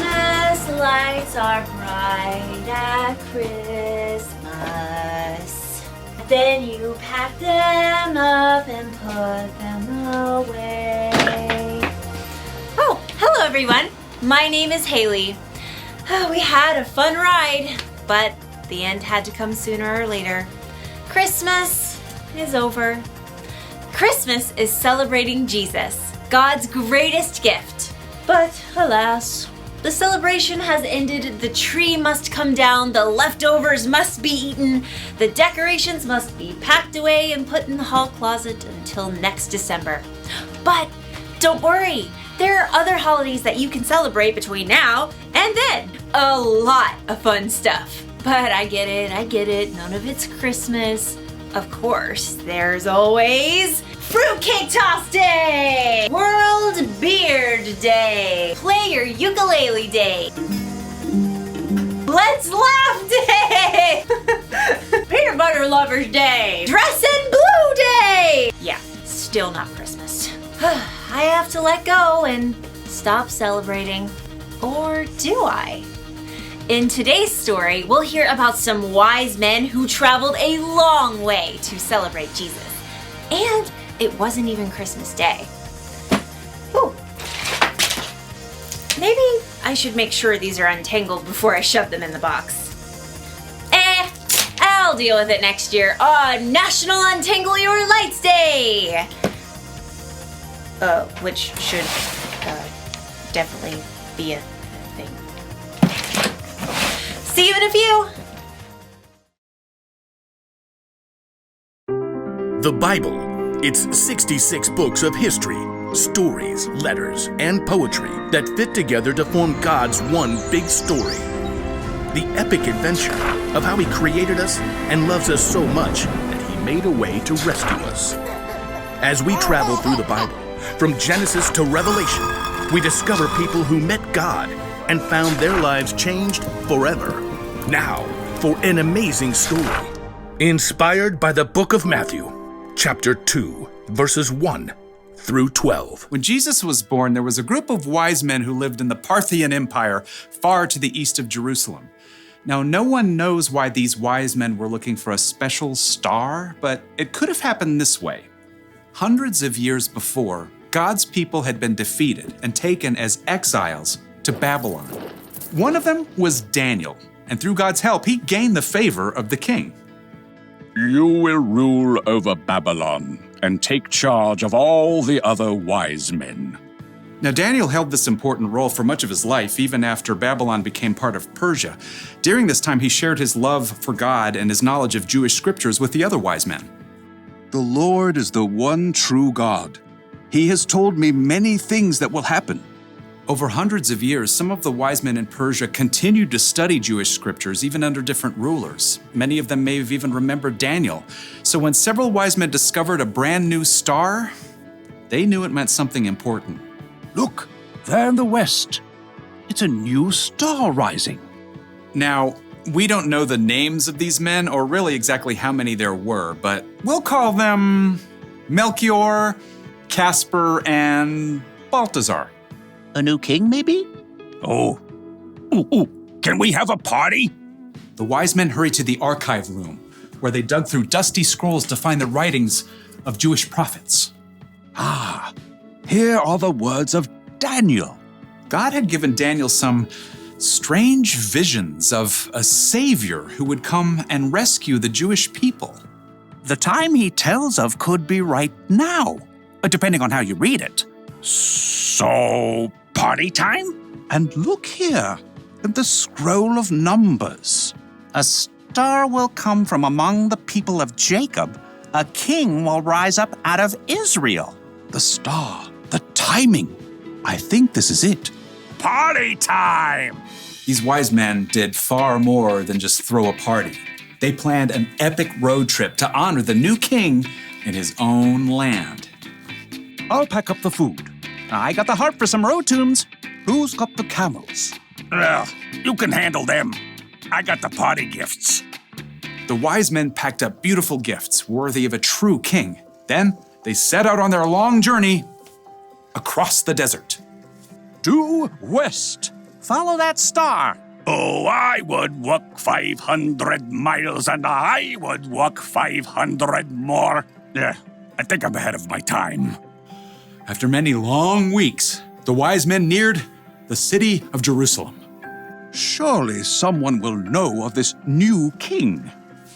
Christmas lights are bright at Christmas. Then you pack them up and put them away. Oh, hello everyone. My name is Haley. We had a fun ride, but the end had to come sooner or later. Christmas is over. Christmas is celebrating Jesus, God's greatest gift. But alas, the celebration has ended. The tree must come down, the leftovers must be eaten, the decorations must be packed away and put in the hall closet until next December. But don't worry, there are other holidays that you can celebrate between now and then. A lot of fun stuff. But I get it, none of it's Christmas. Of course, there's always Fruitcake Toss Day! World Beard Day! Play your ukulele day! Let's Laugh Day! Peanut Butter Lovers Day! Dress in Blue Day! Yeah, still not Christmas. I have to let go and stop celebrating. Or do I? In today's story, we'll hear about some wise men who traveled a long way to celebrate Jesus. And it wasn't even Christmas Day. Ooh. Maybe I should make sure these are untangled before I shove them in the box. I'll deal with it next year on National Untangle Your Lights Day! Which should definitely be a thing. See you in a few! The Bible. It's 66 books of history, stories, letters, and poetry that fit together to form God's one big story. The epic adventure of how He created us and loves us so much that He made a way to rescue us. As we travel through the Bible, from Genesis to Revelation, we discover people who met God and found their lives changed forever. Now, for an amazing story. Inspired by the book of Matthew, chapter 2, verses 1 through 12. When Jesus was born, there was a group of wise men who lived in the Parthian Empire, far to the east of Jerusalem. Now, no one knows why these wise men were looking for a special star, but it could have happened this way. Hundreds of years before, God's people had been defeated and taken as exiles to Babylon. One of them was Daniel, and through God's help, he gained the favor of the king. You will rule over Babylon and take charge of all the other wise men. Now, Daniel held this important role for much of his life, even after Babylon became part of Persia. During this time, he shared his love for God and his knowledge of Jewish scriptures with the other wise men. The Lord is the one true God. He has told me many things that will happen. Over hundreds of years, some of the wise men in Persia continued to study Jewish scriptures, even under different rulers. Many of them may have even remembered Daniel. So when several wise men discovered a brand new star, they knew it meant something important. Look, there in the west. It's a new star rising. Now, we don't know the names of these men or really exactly how many there were, but we'll call them Melchior, Casper, and Balthazar. A new king, maybe? Oh. Can we have a party? The wise men hurried to the archive room, where they dug through dusty scrolls to find the writings of Jewish prophets. Ah, here are the words of Daniel. God had given Daniel some strange visions of a savior who would come and rescue the Jewish people. The time he tells of could be right now, depending on how you read it. So, party time? And look here, at the scroll of Numbers. A star will come from among the people of Jacob. A king will rise up out of Israel. The star, the timing. I think this is it. Party time! These wise men did far more than just throw a party. They planned an epic road trip to honor the new king in his own land. I'll pack up the food. I got the heart for some road tunes. Who's got the camels? You can handle them. I got the party gifts. The wise men packed up beautiful gifts worthy of a true king. Then they set out on their long journey across the desert. Due west. Follow that star. Oh, I would walk 500 miles and I would walk 500 more. Yeah, I think I'm ahead of my time. After many long weeks, the wise men neared the city of Jerusalem. Surely someone will know of this new king.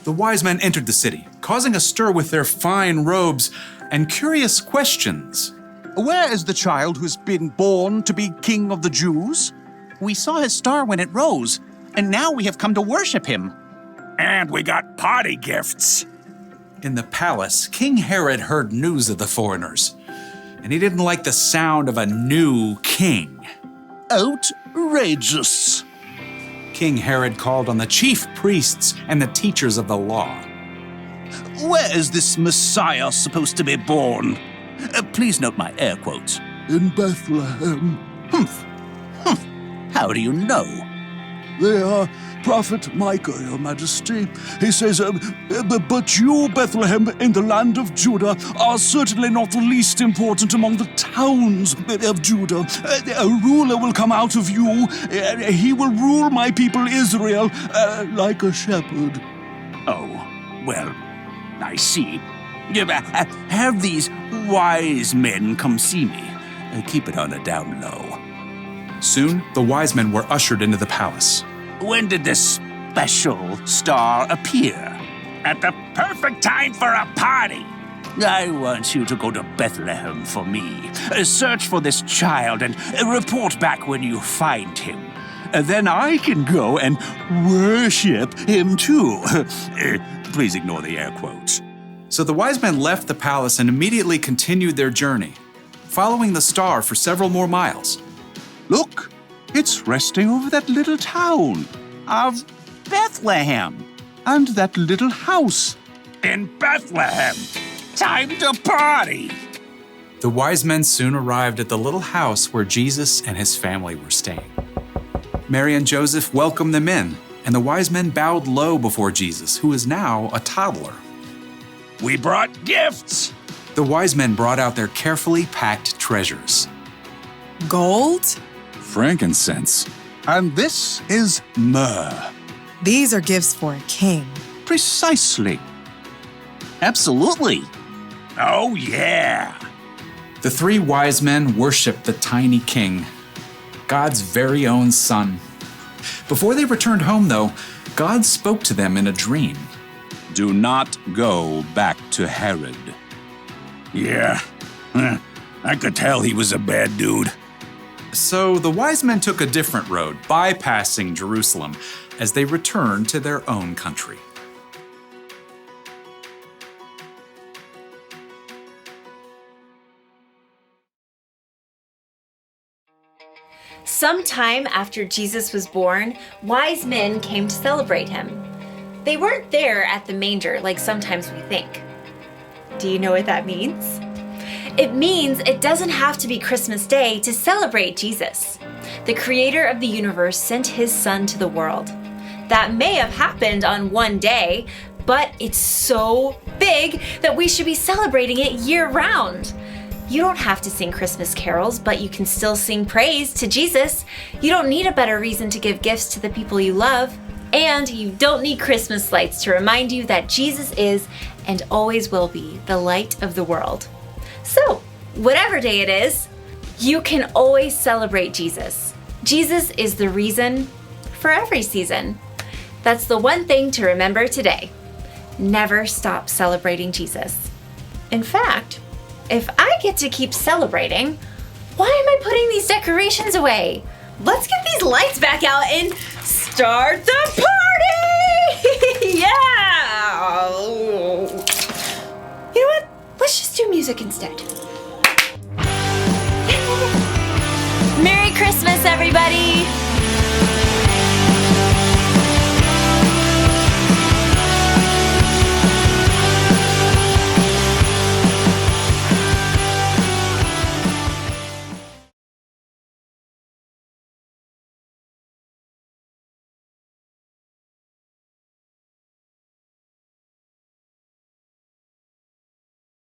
The wise men entered the city, causing a stir with their fine robes and curious questions. Where is the child who's been born to be king of the Jews? We saw his star when it rose, and now we have come to worship him. And we got party gifts. In the palace, King Herod heard news of the foreigners, and he didn't like the sound of a new king. Outrageous. King Herod called on the chief priests and the teachers of the law. Where is this Messiah supposed to be born? Please note my air quotes. In Bethlehem. How do you know? They are Prophet Micah, Your Majesty. He says, but you, Bethlehem, in the land of Judah, are certainly not the least important among the towns of Judah. A ruler will come out of you. He will rule my people Israel like a shepherd. Oh, well, I see. Have these wise men come see me. Keep it on a down low. Soon, the wise men were ushered into the palace. When did this special star appear? At the perfect time for a party. I want you to go to Bethlehem for me. Search for this child and report back when you find him. Then I can go and worship him too. Please ignore the air quotes. So the wise men left the palace and immediately continued their journey, following the star for several more miles. Look, it's resting over that little town of Bethlehem and that little house. In Bethlehem. Time to party. The wise men soon arrived at the little house where Jesus and his family were staying. Mary and Joseph welcomed them in, and the wise men bowed low before Jesus, who is now a toddler. We brought gifts. The wise men brought out their carefully packed treasures. Gold? Frankincense. And this is myrrh. These are gifts for a king. Precisely. Absolutely. Oh, yeah. The three wise men worshiped the tiny king, God's very own son. Before they returned home, though, God spoke to them in a dream. Do not go back to Herod. Yeah. I could tell he was a bad dude. So the wise men took a different road, bypassing Jerusalem, as they returned to their own country. Sometime after Jesus was born, wise men came to celebrate him. They weren't there at the manger like sometimes we think. Do you know what that means? It means it doesn't have to be Christmas Day to celebrate Jesus. The creator of the universe sent his son to the world. That may have happened on one day, but it's so big that we should be celebrating it year-round. You don't have to sing Christmas carols, but you can still sing praise to Jesus. You don't need a better reason to give gifts to the people you love. And you don't need Christmas lights to remind you that Jesus is and always will be the light of the world. So, whatever day it is, you can always celebrate Jesus. Jesus is the reason for every season. That's the one thing to remember today. Never stop celebrating Jesus. In fact, if I get to keep celebrating, why am I putting these decorations away? Let's get these lights back out and start the party! Yeah! You know what? Let's just do music instead. Merry Christmas, everybody!